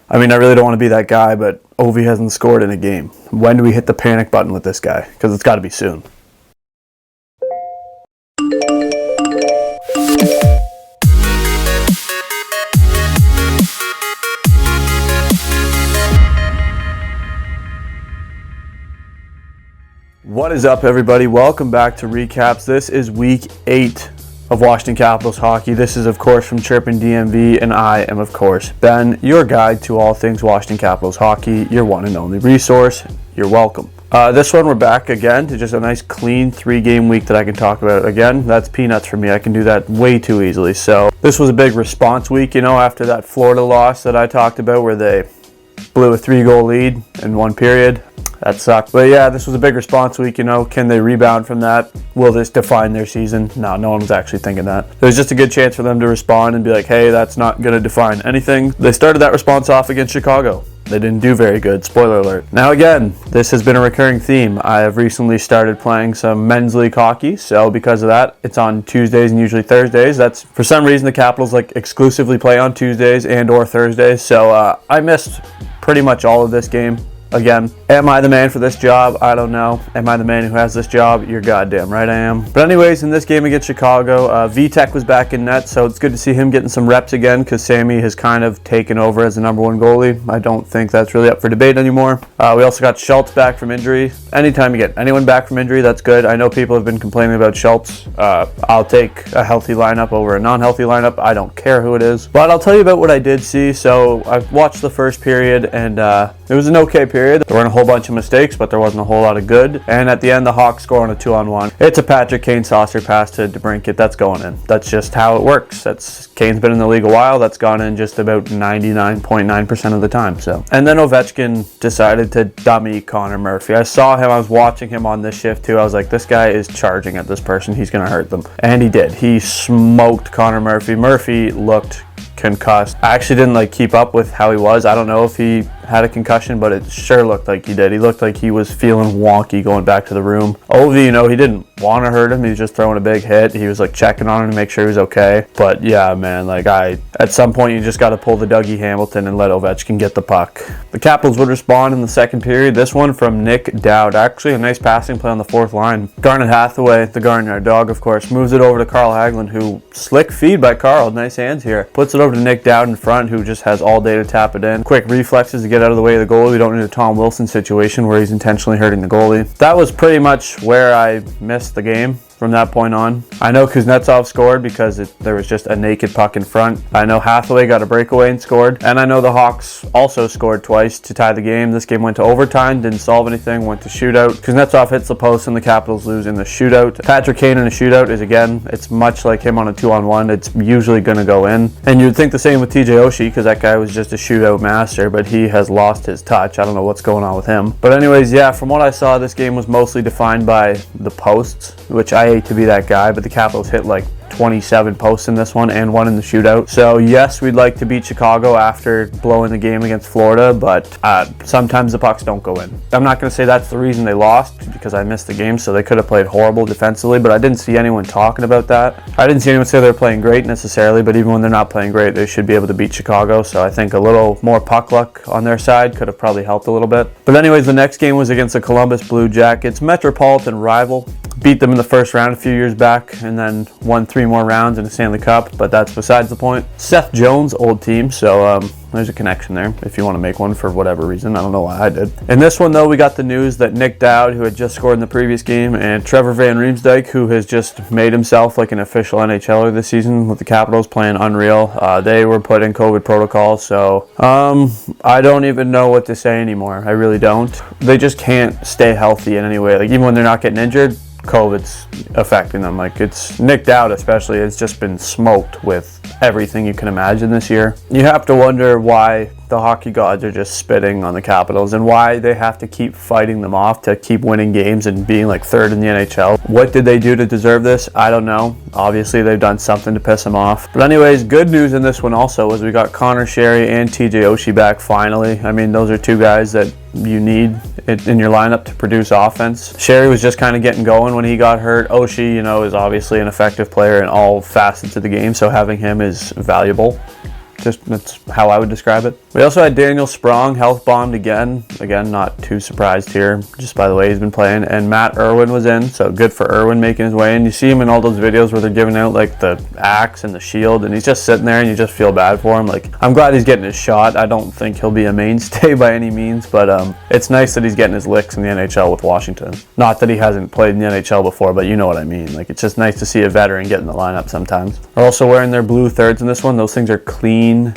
I mean, I really don't want to be that guy, but Ovi hasn't scored in a game. When do we hit the panic button with this guy? Because it's got to be soon. What is up, everybody? Welcome back to Recaps. This is week 8 of Washington Capitals hockey. This is, of course, from Chirpin DMV, and I am, of course, Ben, your guide to all things Washington Capitals hockey, your one and only resource. You're welcome. This one, we're back again to just a nice, clean 3-game week that I can talk about. Again, that's peanuts for me. I can do that way too easily. So this was a big response week, you know, after that Florida loss that I talked about where they blew a 3-goal lead in one period. That sucked. But yeah, this was a big response week, you know. Can they rebound from that? Will this define their season? No one was actually thinking that. There's just a good chance for them to respond and be like, hey, that's not going to define anything. They started that response off against Chicago. They didn't do very good. Spoiler alert. Now again, this has been a recurring theme. I have recently started playing some men's league hockey, so because of that, it's on Tuesdays and usually Thursdays. That's, for some reason, the Capitals exclusively play on Tuesdays and or Thursdays, so I missed pretty much all of this game. Again, am I the man for this job? I don't know. Am I the man who has this job? You're goddamn right I am. But anyways, in this game against Chicago, Vitek was back in net, so it's good to see him getting some reps again because Sammy has kind of taken over as the number one goalie. I don't think that's really up for debate anymore. We also got Schultz back from injury. Anytime you get anyone back from injury, that's good. I know people have been complaining about Schultz. I'll take a healthy lineup over a non-healthy lineup. I don't care who it is. But I'll tell you about what I did see. So I watched the first period, and it was an okay period. There weren't a whole bunch of mistakes, but there wasn't a whole lot of good. And at the end, the Hawks score on a 2-on-1. It's a Patrick Kane saucer pass to DeBrincat. That's going in. That's just how it works. Kane's been in the league a while. That's gone in just about 99.9% of the time. So, and then Ovechkin decided to dummy Connor Murphy. I saw him. I was watching him on this shift too. I was like, this guy is charging at this person. He's going to hurt them. And he did. He smoked Connor Murphy. Murphy looked concussed. I actually didn't keep up with how he was. I don't know if he had a concussion, but it sure looked like he did. He looked like he was feeling wonky going back to the room. Ovi, he didn't want to hurt him. He was just throwing a big hit. He was checking on him to make sure he was okay. But yeah, man, at some point you just got to pull the Dougie Hamilton and let Ovechkin get the puck. The Capitals would respond in the second period. This one from Nick Dowd. Actually, a nice passing play on the fourth line. Garnet Hathaway, the Garnet dog, of course, moves it over to Carl Hagelin, who, slick feed by Carl, nice hands here. Puts it over to Nick Dowd in front, who just has all day to tap it in. Quick reflexes to get out of the way of the goalie. We don't need a Tom Wilson situation where he's intentionally hurting the goalie. That was pretty much where I missed the game from that point on. I know Kuznetsov scored because there was just a naked puck in front. I know Hathaway got a breakaway and scored. And I know the Hawks also scored twice to tie the game. This game went to overtime, didn't solve anything, went to shootout. Kuznetsov hits the post and the Capitals lose in the shootout. Patrick Kane in a shootout is, again, it's much like him on a 2-on-1. It's usually going to go in. And you'd think the same with TJ Oshie because that guy was just a shootout master, but he has lost his touch. I don't know what's going on with him. But anyways, yeah, from what I saw, this game was mostly defined by the posts, which I hate to be that guy, but the Capitals hit 27 posts in this one and one in the shootout. So yes, we'd like to beat Chicago after blowing the game against Florida, but sometimes the pucks don't go in. I'm not going to say that's the reason they lost because I missed the game, so they could have played horrible defensively, but I didn't see anyone talking about that. I didn't see anyone say they're playing great necessarily, but even when they're not playing great, they should be able to beat Chicago. So I think a little more puck luck on their side could have probably helped a little bit. But anyways, the next game was against the Columbus Blue Jackets, Metropolitan rival. Beat them in the first round a few years back and then won 3 more rounds in the Stanley Cup, but that's besides the point. Seth Jones' old team, so there's a connection there if you want to make one for whatever reason. I don't know why I did. In this one, though, we got the news that Nick Dowd, who had just scored in the previous game, and Trevor Van Riemsdyk, who has just made himself like an official NHLer this season with the Capitals, playing unreal. They were put in COVID protocol, so I don't even know what to say anymore. I really don't. They just can't stay healthy in any way. Even when they're not getting injured, COVID's affecting them. It's Nick Dowd especially has just been smoked with everything you can imagine this year. You have to wonder why the hockey gods are just spitting on the Capitals and why they have to keep fighting them off to keep winning games and being third in the NHL. What did they do to deserve this? I don't know. Obviously, they've done something to piss them off. But anyways, good news in this one also was we got Connor Sherry and TJ Oshie back finally. I mean, those are two guys that you need in your lineup to produce offense. Sherry was just kind of getting going when he got hurt. Oshie, is obviously an effective player in all facets of the game, so having him is valuable. That's how I would describe it. We also had Daniel Sprong health bombed again. Again, not too surprised here, just by the way he's been playing. And Matt Irwin was in, so good for Irwin making his way in. You see him in all those videos where they're giving out like the axe and the shield, and he's just sitting there and you just feel bad for him. Like, I'm glad he's getting his shot. I don't think he'll be a mainstay by any means, but it's nice that he's getting his licks in the NHL with Washington. Not that he hasn't played in the NHL before, but you know what I mean. Like, it's just nice to see a veteran get in the lineup sometimes. They're also wearing their blue thirds in this one. Those things are clean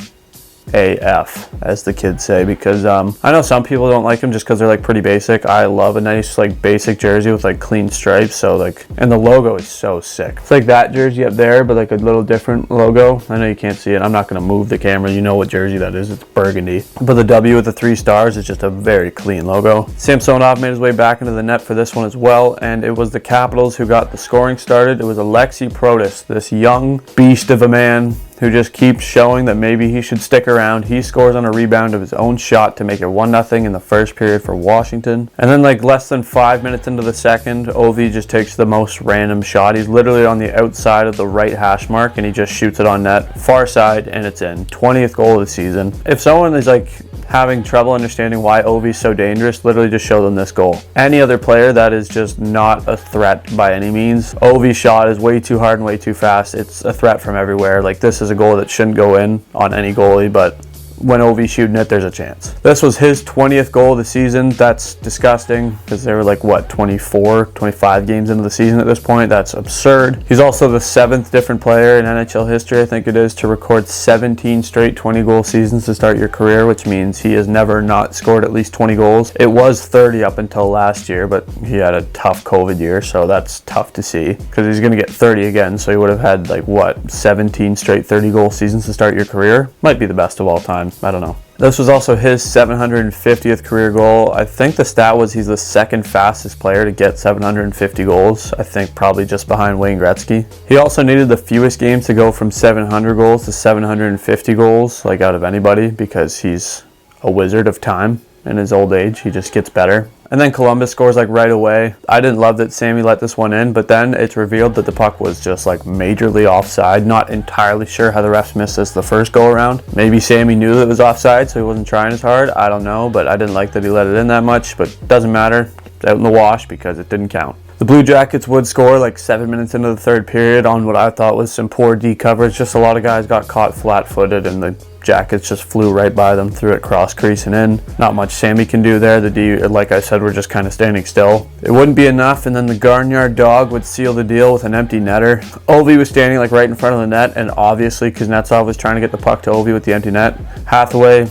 AF, as the kids say, because I know some people don't like them just because they're like pretty basic. I love a nice like basic jersey with like clean stripes, so like, and the logo is so sick. It's like that jersey up there, but like a little different logo. I know you can't see it. I'm not going to move the camera. You know what jersey that is. It's burgundy, but the W with the 3 stars is just a very clean logo. Samsonov made his way back into the net for this one as well, and it was the Capitals who got the scoring started. It was Alexi Protas, this young beast of a man who just keeps showing that maybe he should stick around. He scores on a rebound of his own shot to make it 1-0 in the first period for Washington. And then like less than 5 minutes into the second, Ovi just takes the most random shot. He's literally on the outside of the right hash mark and he just shoots it on net, far side, and it's in. 20th goal of the season. If someone is like having trouble understanding why Ovi's so dangerous, literally just show them this goal. Any other player that is just not a threat by any means. Ovi's shot is way too hard and way too fast. It's a threat from everywhere. Like, this is a goal that shouldn't go in on any goalie, but when Ovi's shooting it, there's a chance. This was his 20th goal of the season. That's disgusting because they were like, what, 24, 25 games into the season at this point. That's absurd. He's also the 7th different player in NHL history, I think it is, to record 17 straight 20-goal seasons to start your career, which means he has never not scored at least 20 goals. It was 30 up until last year, but he had a tough COVID year, so that's tough to see because he's going to get 30 again, so he would have had like, what, 17 straight 30-goal seasons to start your career? Might be the best of all time. I don't know. This was also his 750th career goal. I think the stat was he's the 2nd fastest player to get 750 goals. I think probably just behind Wayne Gretzky. He also needed the fewest games to go from 700 goals to 750 goals, like out of anybody, because he's a wizard of time in his old age. He just gets better. And then Columbus scores like right away. I didn't love that Sammy let this one in, but then it's revealed that the puck was just like majorly offside. Not entirely sure how the refs missed this the first go around. Maybe Sammy knew that it was offside, so he wasn't trying as hard. I don't know, but I didn't like that he let it in that much, but it doesn't matter. It's out in the wash because it didn't count. The Blue Jackets would score like 7 minutes into the third period on what I thought was some poor D coverage. Just a lot of guys got caught flat-footed and the Jackets just flew right by them, threw it cross crease and in. Not much Sammy can do there. The D, like I said, were just kind of standing still. It wouldn't be enough, and then the Garnyard dog would seal the deal with an empty netter. Ovi was standing like right in front of the net, and obviously Kuznetsov was trying to get the puck to Ovi with the empty net. Hathaway,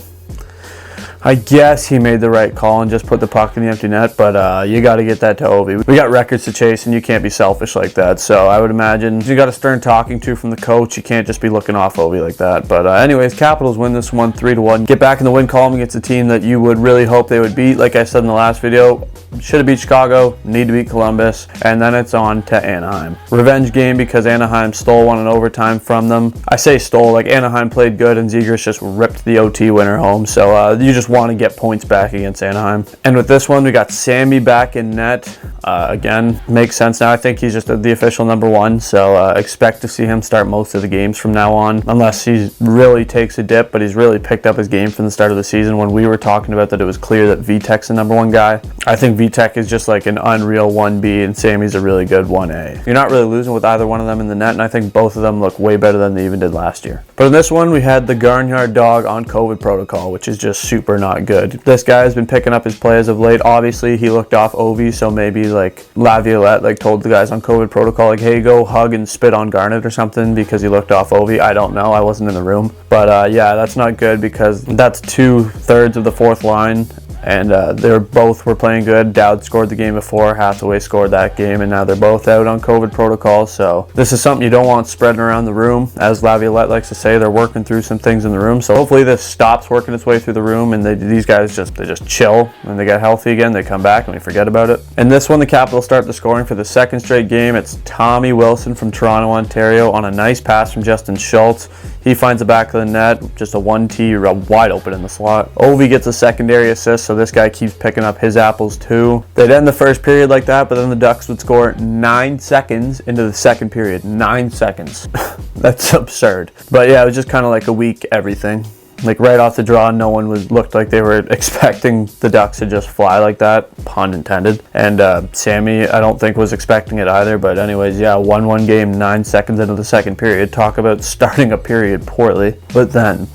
I guess he made the right call and just put the puck in the empty net, but you got to get that to Ovi. We got records to chase, and you can't be selfish like that. So I would imagine you got a stern talking to from the coach. You can't just be looking off Ovi like that. But anyways, Capitals win this one 3-1. Get back in the win column against a team that you would really hope they would beat. Like I said in the last video, should have beat Chicago, need to beat Columbus, and then it's on to Anaheim. Revenge game because Anaheim stole one in overtime from them. I say stole, like Anaheim played good and Zegras just ripped the OT winner home. So you just want to get points back against Anaheim. And with this one, we got Sammy back in net. Again, makes sense now. I think he's just the official #1, so expect to see him start most of the games from now on, unless he really takes a dip, but he's really picked up his game from the start of the season when we were talking about that it was clear that Vitek's the #1 guy. I think Vitek is just like an unreal 1B, and Sammy's a really good 1A. You're not really losing with either one of them in the net, and I think both of them look way better than they even did last year. But in this one, we had the Garnyard dog on COVID protocol, which is just super not good. This guy has been picking up his play as of late. Obviously, he looked off Ovi, so maybe like Laviolette like told the guys on COVID protocol, like, hey, go hug and spit on Garnet or something because he looked off Ovi. I don't know. I wasn't in the room. But yeah, that's not good because that's 2/3 of the fourth line. And they both were playing good. Dowd scored the game before, Hathaway scored that game, and now they're both out on COVID protocol. So this is something you don't want spreading around the room. As Laviolette likes to say, they're working through some things in the room. So hopefully this stops working its way through the room, and these guys just chill. When they get healthy again, they come back and we forget about it. And this one, the Capitals start the scoring for the second straight game. It's Tommy Wilson from Toronto, Ontario, on a nice pass from Justin Schultz. He finds the back of the net, just a 1T wide open in the slot. Ovi gets a secondary assist, so this guy keeps picking up his apples too. They'd end the first period like that, but then the Ducks would score 9 seconds into the second period. 9 seconds. That's absurd. But yeah, it was just kind of like a weak everything. Like right off the draw, no one looked like they were expecting the Ducks to just fly like that, pun intended. And Sammy, I don't think was expecting it either. But anyways, yeah, 1-1 game, 9 seconds into the second period. Talk about starting a period poorly. But then,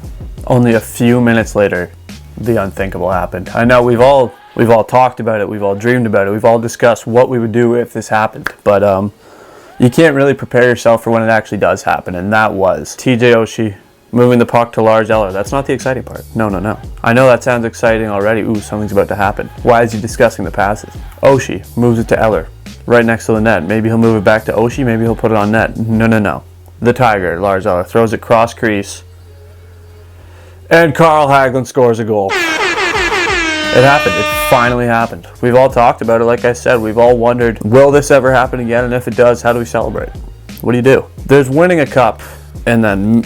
only a few minutes later, the unthinkable happened. I know we've all talked about it, we've all dreamed about it, we've all discussed what we would do if this happened. But you can't really prepare yourself for when it actually does happen, and that was TJ Oshie moving the puck to Lars Eller. That's not the exciting part. No. I know that sounds exciting already. Ooh, something's about to happen. Why is he discussing the passes? Oshie moves it to Eller, right next to the net. Maybe he'll move it back to Oshie, maybe he'll put it on net. No. The Tiger, Lars Eller, throws it cross crease, and Carl Hagelin scores a goal. It happened. It finally happened. We've all talked about it. Like I said, we've all wondered, will this ever happen again? And if it does, how do we celebrate? What do you do? There's winning a cup, and then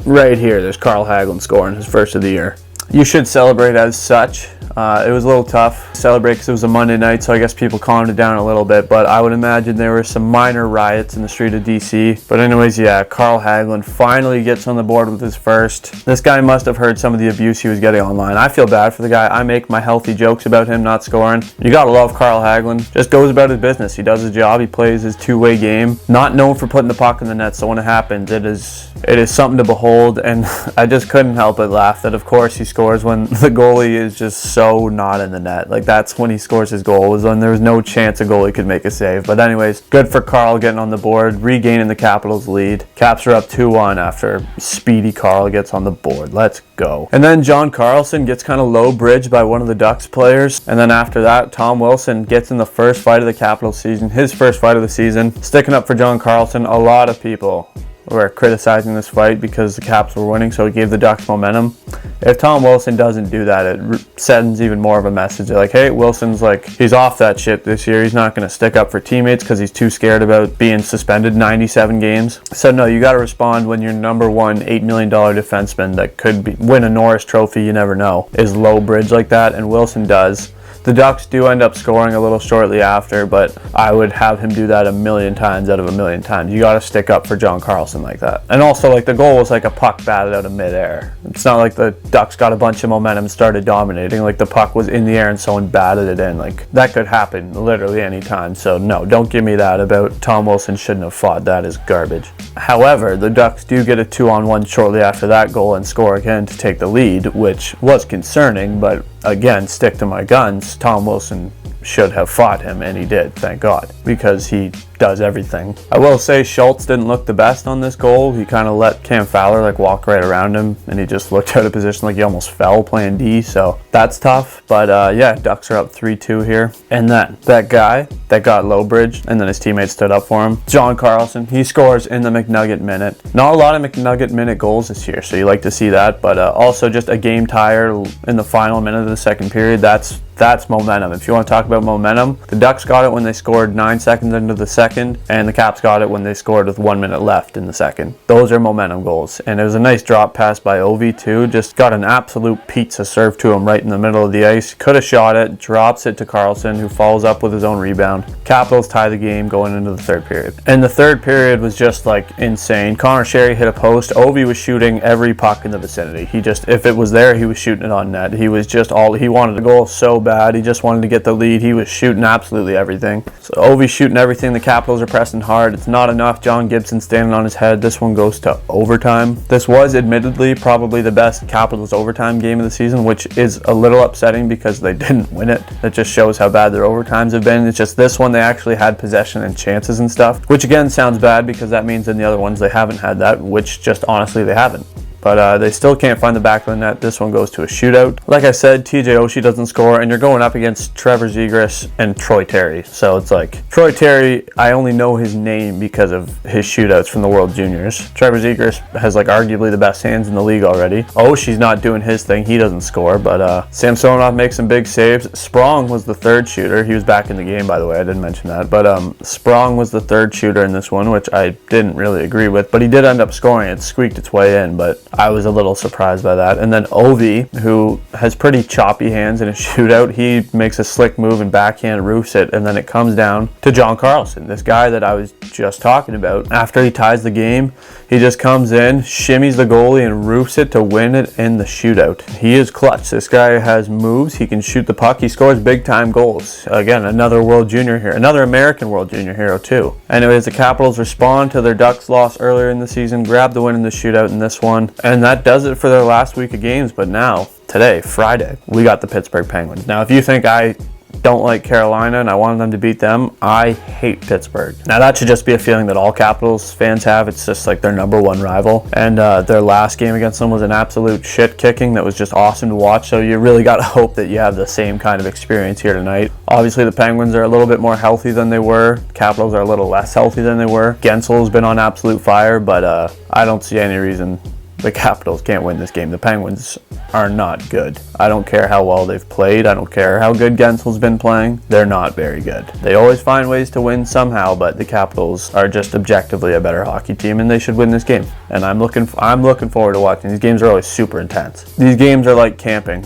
right here, there's Carl Hagelin scoring his first of the year. You should celebrate as such. It was a little tough to celebrate because it was a Monday night, so I guess people calmed it down a little bit. But I would imagine there were some minor riots in the street of DC. But anyways, yeah, Carl Hagelin finally gets on the board with his first. This guy must have heard some of the abuse he was getting online. I feel bad for the guy. I make my healthy jokes about him not scoring. You gotta love Carl Hagelin. Just goes about his business. He does his job. He plays his two-way game. Not known for putting the puck in the net, so when it happens, it is something to behold. And I just couldn't help but laugh that, of course, he scores when the goalie is just so not in the net. Like, that's when he scores his goal, was when there was no chance a goalie could make a save. But anyways, good for Carl getting on the board, regaining the Capitals lead. Caps are up 2-1 after speedy Carl gets on the board. Let's go. And then John Carlson gets kind of low bridged by one of the Ducks players. And then after that, Tom Wilson gets in the first fight of the Capitals season, his first fight of the season, sticking up for John Carlson. A lot of people were criticizing this fight because the Caps were winning, so it gave the Ducks momentum. If Tom Wilson doesn't do that, it sends even more of a message. They're like, hey, Wilson's like, he's off that ship this year. He's not going to stick up for teammates because he's too scared about being suspended 97 games. So no, you got to respond when your number one $8 million defenseman that could win a Norris Trophy, you never know, is low bridge like that, and Wilson does. The Ducks do end up scoring a little shortly after, but I would have him do that a million times out of a million times. You got to stick up for John Carlson like that. And also, like, the goal was like a puck batted out of midair. It's not like the Ducks got a bunch of momentum and started dominating. Like, the puck was in the air and someone batted it in. Like, that could happen literally any time. So no, don't give me that about Tom Wilson shouldn't have fought. That is garbage. However, the Ducks do get a 2-on-1 shortly after that goal and score again to take the lead, which was concerning, but again, stick to my guns. Tom Wilson should have fought him, and he did, thank God, because he does everything. I will say Schultz didn't look the best on this goal. He kind of let Cam Fowler like walk right around him, and he just looked out of position like he almost fell playing D, so that's tough. But yeah, Ducks are up 3-2 here. And then that guy that got low bridge, and then his teammates stood up for him, John Carlson, he scores in the McNugget minute. Not a lot of McNugget minute goals this year, so you like to see that, but also just a game tire in the final minute of the second period. That's momentum. If you want to talk about momentum, the Ducks got it when they scored 9 seconds into the second, and the Caps got it when they scored with 1 minute left in the second. Those are momentum goals. And it was a nice drop pass by Ovi too. Just got an absolute pizza served to him right in the middle of the ice. Could have shot it, drops it to Carlson, who follows up with his own rebound. Capitals tie the game going into the third period. And the third period was just like insane. Connor Sherry hit a post. Ovi was shooting every puck in the vicinity. He just, if it was there, he was shooting it on net. He was just he wanted the goal so bad. He just wanted to get the lead. He was shooting absolutely everything. So Ovi's shooting everything. The Capitals are pressing hard. It's not enough. John Gibson standing on his head. This one goes to overtime. This was admittedly probably the best Capitals overtime game of the season, which is a little upsetting because they didn't win it. That just shows how bad their overtimes have been. It's just this one they actually had possession and chances and stuff, which again sounds bad because that means in the other ones they haven't had that, which just honestly they haven't. But they still can't find the back of the net. This one goes to a shootout. Like I said, TJ Oshie doesn't score, and you're going up against Trevor Zegras and Troy Terry. So it's like, Troy Terry, I only know his name because of his shootouts from the World Juniors. Trevor Zegras has like arguably the best hands in the league already. Oshie's not doing his thing. He doesn't score, but Samsonov makes some big saves. Sprong was the third shooter. He was back in the game, by the way. I didn't mention that. But Sprong was the third shooter in this one, which I didn't really agree with. But he did end up scoring. It squeaked its way in, but I was a little surprised by that. And then Ovi, who has pretty choppy hands in a shootout, he makes a slick move and backhand roofs it, and then it comes down to John Carlson, this guy that I was just talking about. After he ties the game, he just comes in, shimmies the goalie, and roofs it to win it in the shootout. He is clutch. This guy has moves. He can shoot the puck. He scores big-time goals. Again, another World Junior hero, another American World Junior hero too. Anyways, the Capitals respond to their Ducks loss earlier in the season, grab the win in the shootout in this one, and that does it for their last week of games. But now, today, Friday, we got the Pittsburgh Penguins. Now, if you think I don't like Carolina and I wanted them to beat them, I hate Pittsburgh. Now, that should just be a feeling that all Capitals fans have. It's just like their number one rival, and their last game against them was an absolute shit kicking that was just awesome to watch. So you really got to hope that you have the same kind of experience here tonight. Obviously, the Penguins are a little bit more healthy than they were. Capitals are a little less healthy than they were. Gensel's been on absolute fire, but I don't see any reason the Capitals can't win this game. The Penguins are not good. I don't care how well they've played. I don't care how good Gensel's been playing. They're not very good. They always find ways to win somehow, but the Capitals are just objectively a better hockey team, and they should win this game. And I'm looking forward to watching. These games are always super intense. These games are like camping.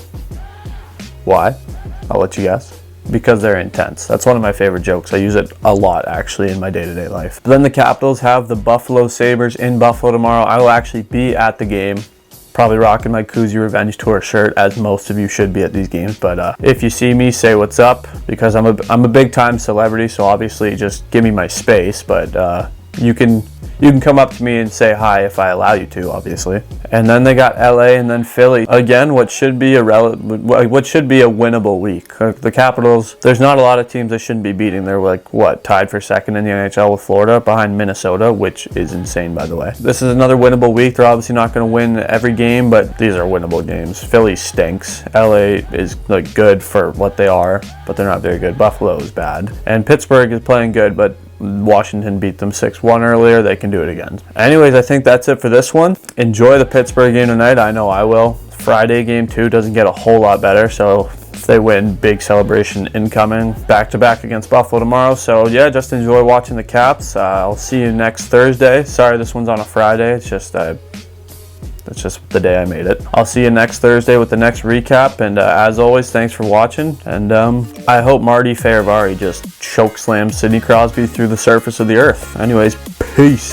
Why? I'll let you guess. Because they're intense. That's one of my favorite jokes. I use it a lot, actually, in my day-to-day life. But then the Capitals have the Buffalo Sabres in Buffalo tomorrow. I will actually be at the game, probably rocking my Koozie Revenge Tour shirt, as most of you should be at these games. But if you see me, say what's up, because I'm a big-time celebrity, so obviously just give me my space. But you can come up to me and say hi if I allow you to, obviously. And then they got LA and then Philly. Again, what should be a winnable week. The Capitals, there's not a lot of teams they shouldn't be beating. They're tied for second in the NHL with Florida, behind Minnesota, which is insane, by the way. This is another winnable week. They're obviously not going to win every game, but these are winnable games. Philly stinks. LA is good for what they are, but they're not very good. Buffalo is bad. And Pittsburgh is playing good, but Washington beat them 6-1 earlier. They can do it again. Anyways, I think that's it for this one. Enjoy the Pittsburgh game tonight. I know I will. Friday game 2 doesn't get a whole lot better, so if they win, big celebration incoming. Back-to-back against Buffalo tomorrow. So yeah, just enjoy watching the Caps. I'll see you next Thursday. Sorry this one's on a Friday. It's just that's just the day I made it. I'll see you next Thursday with the next recap. And as always, thanks for watching. And I hope Marty Farivari just chokeslams Sidney Crosby through the surface of the earth. Anyways, peace.